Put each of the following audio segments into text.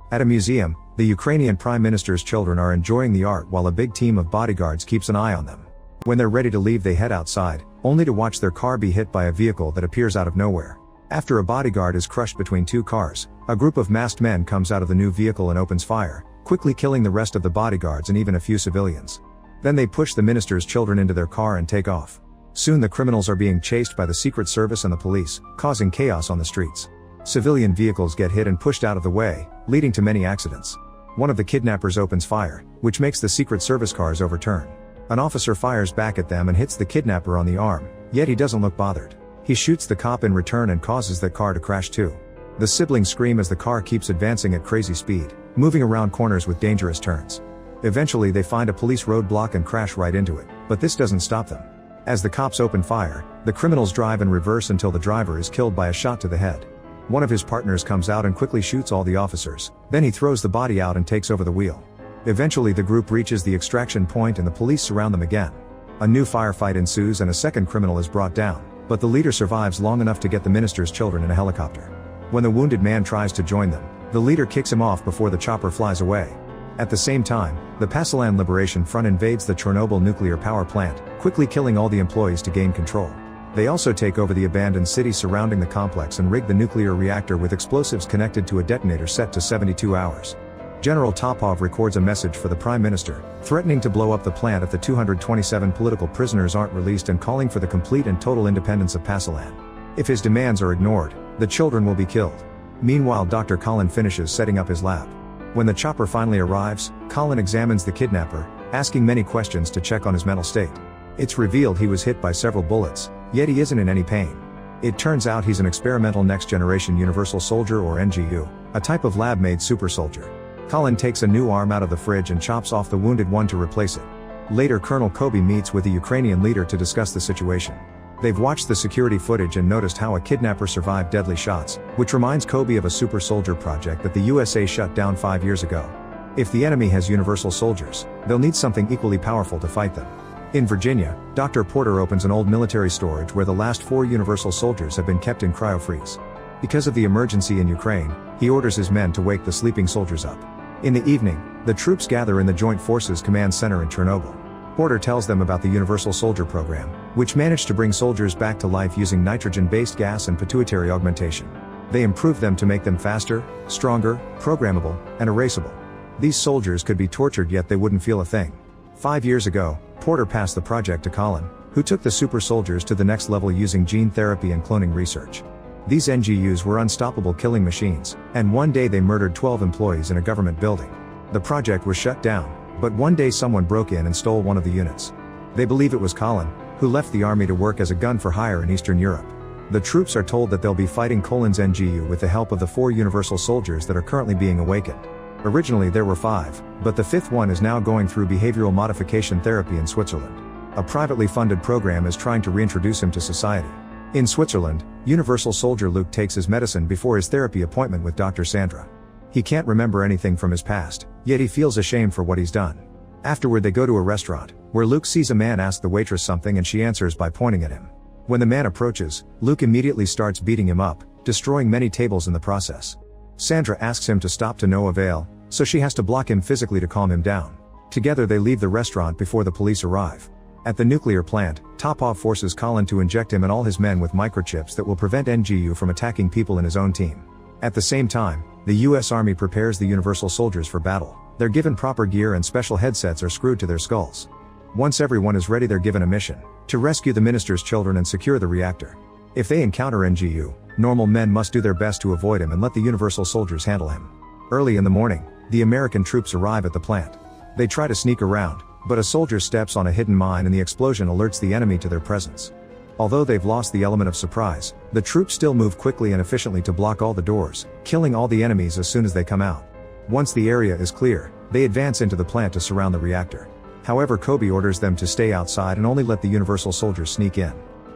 At a museum, the Ukrainian Prime Minister's children are enjoying the art while a big team of bodyguards keeps an eye on them. When they're ready to leave, they head outside, only to watch their car be hit by a vehicle that appears out of nowhere. After a bodyguard is crushed between two cars, a group of masked men comes out of the new vehicle and opens fire, quickly killing the rest of the bodyguards and even a few civilians. Then they push the minister's children into their car and take off. Soon the criminals are being chased by the Secret Service and the police, causing chaos on the streets. Civilian vehicles get hit and pushed out of the way, leading to many accidents. One of the kidnappers opens fire, which makes the Secret Service cars overturn. An officer fires back at them and hits the kidnapper on the arm, yet he doesn't look bothered. He shoots the cop in return and causes that car to crash too. The siblings scream as the car keeps advancing at crazy speed, moving around corners with dangerous turns. Eventually they find a police roadblock and crash right into it, but this doesn't stop them. As the cops open fire, the criminals drive in reverse until the driver is killed by a shot to the head. One of his partners comes out and quickly shoots all the officers, then he throws the body out and takes over the wheel. Eventually the group reaches the extraction point and the police surround them again. A new firefight ensues and a second criminal is brought down, but the leader survives long enough to get the minister's children in a helicopter. When the wounded man tries to join them, the leader kicks him off before the chopper flies away. At the same time, the Pasilan Liberation Front invades the Chernobyl nuclear power plant, quickly killing all the employees to gain control. They also take over the abandoned city surrounding the complex and rig the nuclear reactor with explosives connected to a detonator set to 72 hours. General Topov records a message for the Prime Minister, threatening to blow up the plant if the 227 political prisoners aren't released and calling for the complete and total independence of Pasilan. If his demands are ignored, the children will be killed. Meanwhile, Dr. Colin finishes setting up his lab. When the chopper finally arrives, Colin examines the kidnapper, asking many questions to check on his mental state. It's revealed he was hit by several bullets, yet he isn't in any pain. It turns out he's an experimental next-generation universal soldier or NGU, a type of lab-made super soldier. Colin takes a new arm out of the fridge and chops off the wounded one to replace it. Later, Colonel Kobe meets with the Ukrainian leader to discuss the situation. They've watched the security footage and noticed how a kidnapper survived deadly shots, which reminds Kobe of a super soldier project that the USA shut down 5 years ago. If the enemy has universal soldiers, they'll need something equally powerful to fight them. In Virginia, Dr. Porter opens an old military storage where the last 4 universal soldiers have been kept in cryofreeze. Because of the emergency in Ukraine, he orders his men to wake the sleeping soldiers up. In the evening, the troops gather in the Joint Forces Command Center in Chernobyl. Porter tells them about the Universal Soldier Program, which managed to bring soldiers back to life using nitrogen-based gas and pituitary augmentation. They improved them to make them faster, stronger, programmable, and erasable. These soldiers could be tortured yet they wouldn't feel a thing. 5 years ago, Porter passed the project to Colin, who took the super soldiers to the next level using gene therapy and cloning research. These NGUs were unstoppable killing machines, and one day they murdered 12 employees in a government building. The project was shut down, but one day someone broke in and stole one of the units. They believe it was Colin, who left the army to work as a gun for hire in Eastern Europe. The troops are told that they'll be fighting Colin's NGU with the help of the 4 universal soldiers that are currently being awakened. Originally there were 5, but the 5th one is now going through behavioral modification therapy in Switzerland. A privately funded program is trying to reintroduce him to society. In Switzerland, Universal Soldier Luke takes his medicine before his therapy appointment with Dr. Sandra. He can't remember anything from his past, yet he feels ashamed for what he's done. Afterward they go to a restaurant, where Luke sees a man ask the waitress something and she answers by pointing at him. When the man approaches, Luke immediately starts beating him up, destroying many tables in the process. Sandra asks him to stop to no avail, so she has to block him physically to calm him down. Together they leave the restaurant before the police arrive. At the nuclear plant, Topov forces Colin to inject him and all his men with microchips that will prevent NGU from attacking people in his own team. At the same time, the US Army prepares the Universal Soldiers for battle. They're given proper gear and special headsets are screwed to their skulls. Once everyone is ready, they're given a mission to rescue the minister's children and secure the reactor. If they encounter NGU, normal men must do their best to avoid him and let the Universal Soldiers handle him. Early in the morning, the American troops arrive at the plant. They try to sneak around, but a soldier steps on a hidden mine and the explosion alerts the enemy to their presence. Although they've lost the element of surprise, the troops still move quickly and efficiently to block all the doors, killing all the enemies as soon as they come out. Once the area is clear, they advance into the plant to surround the reactor. However, Kobe orders them to stay outside and only let the Universal Soldiers sneak in.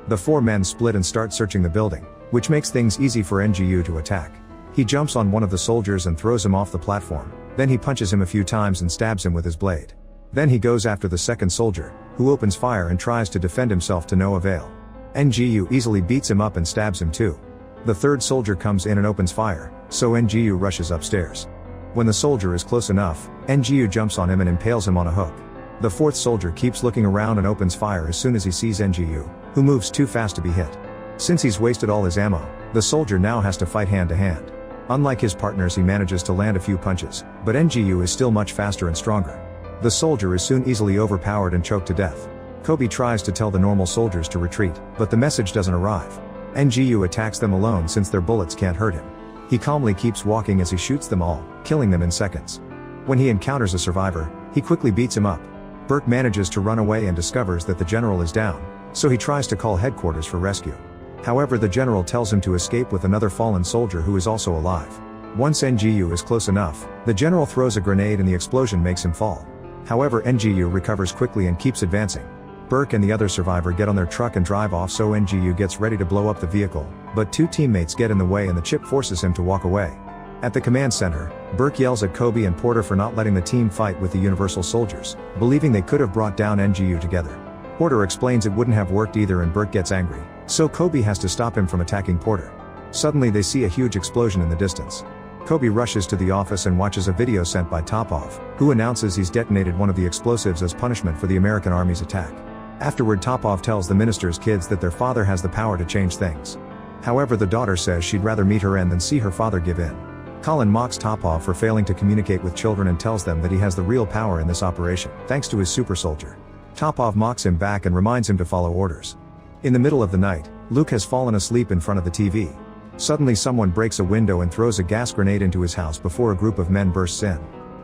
The 4 men split and start searching the building, which makes things easy for NGU to attack. He jumps on one of the soldiers and throws him off the platform, then he punches him a few times and stabs him with his blade. Then he goes after the second soldier, who opens fire and tries to defend himself to no avail. NGU easily beats him up and stabs him too. The third soldier comes in and opens fire, so NGU rushes upstairs. When the soldier is close enough, NGU jumps on him and impales him on a hook. The fourth soldier keeps looking around and opens fire as soon as he sees NGU, who moves too fast to be hit. Since he's wasted all his ammo, the soldier now has to fight hand to hand. Unlike his partners, he manages to land a few punches, but NGU is still much faster and stronger. The soldier is soon easily overpowered and choked to death. Kobe tries to tell the normal soldiers to retreat, but the message doesn't arrive. NGU attacks them alone since their bullets can't hurt him. He calmly keeps walking as he shoots them all, killing them in seconds. When he encounters a survivor, he quickly beats him up. Burke manages to run away and discovers that the general is down, so he tries to call headquarters for rescue. However, the general tells him to escape with another fallen soldier who is also alive. Once NGU is close enough, the general throws a grenade and the explosion makes him fall. However, NGU recovers quickly and keeps advancing. Burke and the other survivor get on their truck and drive off, so NGU gets ready to blow up the vehicle, but two teammates get in the way and the chip forces him to walk away. At the command center, Burke yells at Kobe and Porter for not letting the team fight with the Universal soldiers, believing they could have brought down NGU together. Porter explains it wouldn't have worked either and Burke gets angry, so Kobe has to stop him from attacking Porter. Suddenly they see a huge explosion in the distance. Kobe rushes to the office and watches a video sent by Topov, who announces he's detonated one of the explosives as punishment for the American Army's attack. Afterward, Topov tells the minister's kids that their father has the power to change things. However, the daughter says she'd rather meet her end than see her father give in. Colin mocks Topov for failing to communicate with children and tells them that he has the real power in this operation, thanks to his super soldier. Topov mocks him back and reminds him to follow orders. In the middle of the night, Luke has fallen asleep in front of the TV. Suddenly someone breaks a window and throws a gas grenade into his house before a group of men bursts in.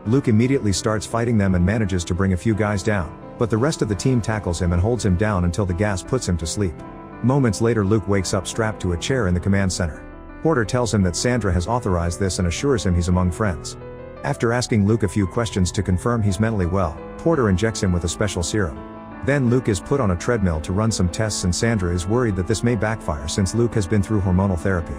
Luke immediately starts fighting them and manages to bring a few guys down, but the rest of the team tackles him and holds him down until the gas puts him to sleep. Moments later, Luke wakes up strapped to a chair in the command center. Porter tells him that Sandra has authorized this and assures him he's among friends. After asking Luke a few questions to confirm he's mentally well, Porter injects him with a special serum. Then Luke is put on a treadmill to run some tests and Sandra is worried that this may backfire since Luke has been through hormonal therapy.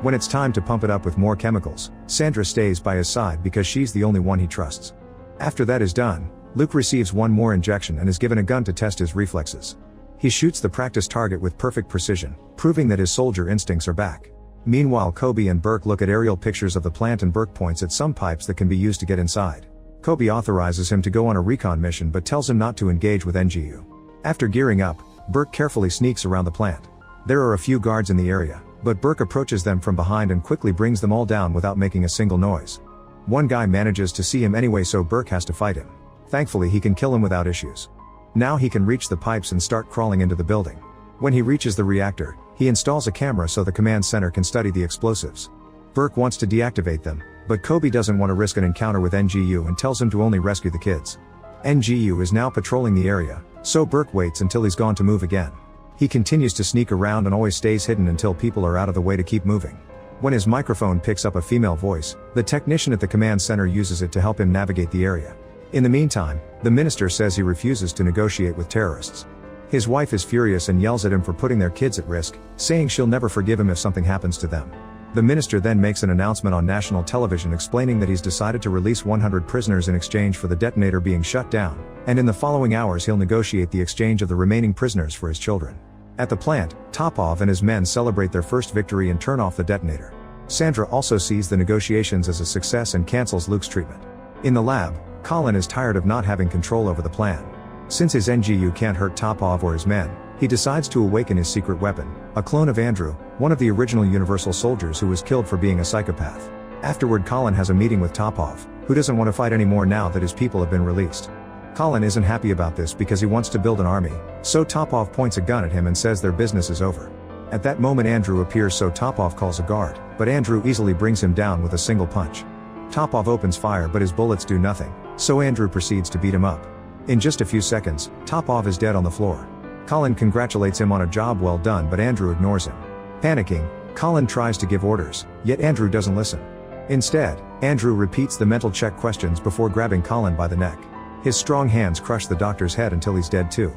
When it's time to pump it up with more chemicals, Sandra stays by his side because she's the only one he trusts. After that is done, Luke receives one more injection and is given a gun to test his reflexes. He shoots the practice target with perfect precision, proving that his soldier instincts are back. Meanwhile, Kobe and Burke look at aerial pictures of the plant and Burke points at some pipes that can be used to get inside. Kobe authorizes him to go on a recon mission but tells him not to engage with NGU. After gearing up, Burke carefully sneaks around the plant. There are a few guards in the area, but Burke approaches them from behind and quickly brings them all down without making a single noise. One guy manages to see him anyway, so Burke has to fight him. Thankfully, he can kill him without issues. Now he can reach the pipes and start crawling into the building. When he reaches the reactor, he installs a camera so the command center can study the explosives. Burke wants to deactivate them, but Kobe doesn't want to risk an encounter with NGU and tells him to only rescue the kids. NGU is now patrolling the area, so Burke waits until he's gone to move again. He continues to sneak around and always stays hidden until people are out of the way to keep moving. When his microphone picks up a female voice, the technician at the command center uses it to help him navigate the area. In the meantime, the minister says he refuses to negotiate with terrorists. His wife is furious and yells at him for putting their kids at risk, saying she'll never forgive him if something happens to them. The minister then makes an announcement on national television explaining that he's decided to release 100 prisoners in exchange for the detonator being shut down, and in the following hours he'll negotiate the exchange of the remaining prisoners for his children. At the plant, Topov and his men celebrate their first victory and turn off the detonator. Sandra also sees the negotiations as a success and cancels Luke's treatment. In the lab, Colin is tired of not having control over the plan. Since his NGU can't hurt Topov or his men, he decides to awaken his secret weapon, a clone of Andrew, one of the original Universal soldiers who was killed for being a psychopath. Afterward, Colin has a meeting with Topov, who doesn't want to fight anymore now that his people have been released. Colin isn't happy about this because he wants to build an army, so Topov points a gun at him and says their business is over. At that moment, Andrew appears, so Topov calls a guard, but Andrew easily brings him down with a single punch. Topov opens fire but his bullets do nothing, so Andrew proceeds to beat him up. In just a few seconds, Topov is dead on the floor. Colin congratulates him on a job well done, but Andrew ignores him. Panicking, Colin tries to give orders, yet Andrew doesn't listen. Instead, Andrew repeats the mental check questions before grabbing Colin by the neck. His strong hands crush the doctor's head until he's dead too.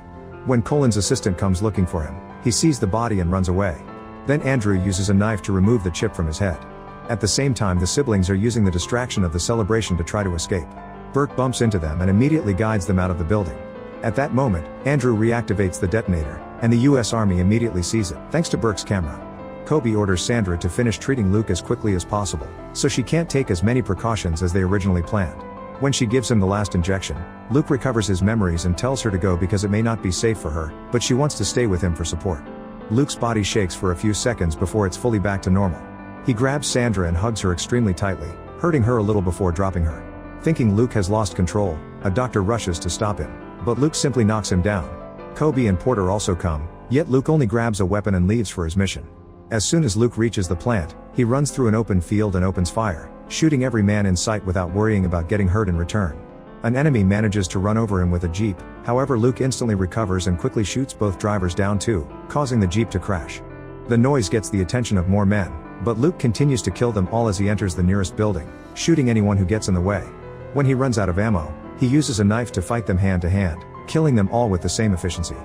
When Colin's assistant comes looking for him, he sees the body and runs away. Then Andrew uses a knife to remove the chip from his head. At the same time, the siblings are using the distraction of the celebration to try to escape. Burke bumps into them and immediately guides them out of the building. At that moment, Andrew reactivates the detonator, and the US Army immediately sees it, thanks to Burke's camera. Kobe orders Sandra to finish treating Luke as quickly as possible, so she can't take as many precautions as they originally planned. When she gives him the last injection, Luke recovers his memories and tells her to go because it may not be safe for her, but she wants to stay with him for support. Luke's body shakes for a few seconds before it's fully back to normal. He grabs Sandra and hugs her extremely tightly, hurting her a little before dropping her. Thinking Luke has lost control, a doctor rushes to stop him, but Luke simply knocks him down. Kobe and Porter also come, yet Luke only grabs a weapon and leaves for his mission. As soon as Luke reaches the plant, he runs through an open field and opens fire, shooting every man in sight without worrying about getting hurt in return. An enemy manages to run over him with a jeep, however Luke instantly recovers and quickly shoots both drivers down too, causing the jeep to crash. The noise gets the attention of more men, but Luke continues to kill them all as he enters the nearest building, shooting anyone who gets in the way. When he runs out of ammo, he uses a knife to fight them hand to hand, killing them all with the same efficiency.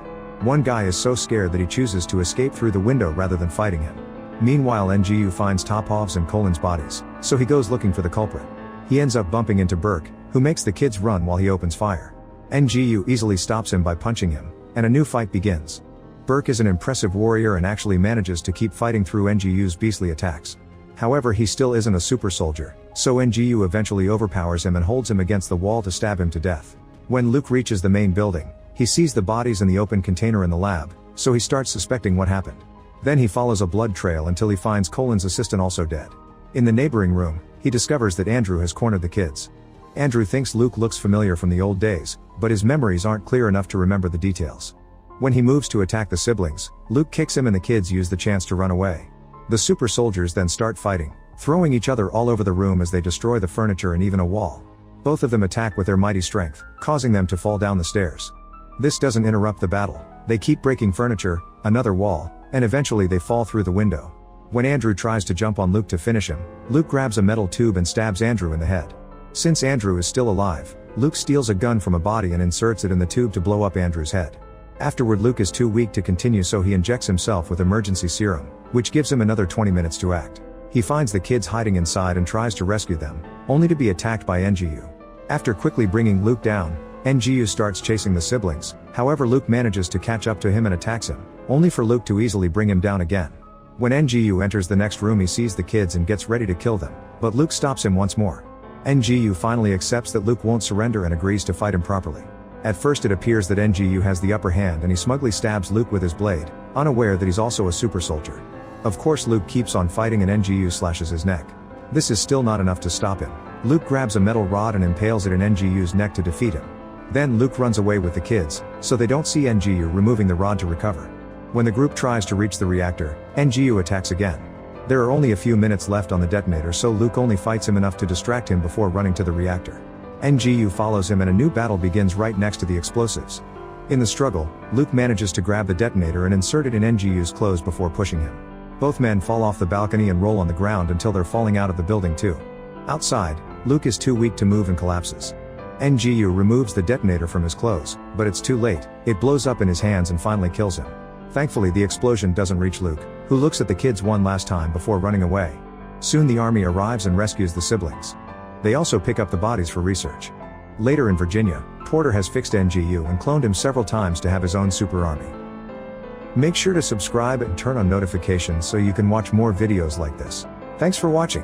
One guy is so scared that he chooses to escape through the window rather than fighting him. Meanwhile, NGU finds Topov's and Colin's bodies, so he goes looking for the culprit. He ends up bumping into Burke, who makes the kids run while he opens fire. NGU easily stops him by punching him, and a new fight begins. Burke is an impressive warrior and actually manages to keep fighting through NGU's beastly attacks. However, he still isn't a super soldier, so NGU eventually overpowers him and holds him against the wall to stab him to death. When Luke reaches the main building, he sees the bodies in the open container in the lab, so he starts suspecting what happened. Then he follows a blood trail until he finds Colin's assistant also dead. In the neighboring room, he discovers that Andrew has cornered the kids. Andrew thinks Luke looks familiar from the old days, but his memories aren't clear enough to remember the details. When he moves to attack the siblings, Luke kicks him and the kids use the chance to run away. The super soldiers then start fighting, throwing each other all over the room as they destroy the furniture and even a wall. Both of them attack with their mighty strength, causing them to fall down the stairs. This doesn't interrupt the battle. They keep breaking furniture, another wall, and eventually they fall through the window. When Andrew tries to jump on Luke to finish him, Luke grabs a metal tube and stabs Andrew in the head. Since Andrew is still alive, Luke steals a gun from a body and inserts it in the tube to blow up Andrew's head. Afterward, Luke is too weak to continue, so he injects himself with emergency serum, which gives him another 20 minutes to act. He finds the kids hiding inside and tries to rescue them, only to be attacked by NGU. After quickly bringing Luke down, NGU starts chasing the siblings, however Luke manages to catch up to him and attacks him, only for Luke to easily bring him down again. When NGU enters the next room, he sees the kids and gets ready to kill them, but Luke stops him once more. NGU finally accepts that Luke won't surrender and agrees to fight him properly. At first it appears that NGU has the upper hand and he smugly stabs Luke with his blade, unaware that he's also a super soldier. Of course Luke keeps on fighting and NGU slashes his neck. This is still not enough to stop him. Luke grabs a metal rod and impales it in NGU's neck to defeat him. Then Luke runs away with the kids, so they don't see NGU removing the rod to recover. When the group tries to reach the reactor, NGU attacks again. There are only a few minutes left on the detonator, so Luke only fights him enough to distract him before running to the reactor. NGU follows him and a new battle begins right next to the explosives. In the struggle, Luke manages to grab the detonator and insert it in NGU's clothes before pushing him. Both men fall off the balcony and roll on the ground until they're falling out of the building too. Outside, Luke is too weak to move and collapses. NGU removes the detonator from his clothes, but it's too late. It blows up in his hands and finally kills him. Thankfully, the explosion doesn't reach Luke, who looks at the kids one last time before running away. Soon the army arrives and rescues the siblings. They also pick up the bodies for research. Later in Virginia, Porter has fixed NGU and cloned him several times to have his own super army. Make sure to subscribe and turn on notifications so you can watch more videos like this. Thanks for watching.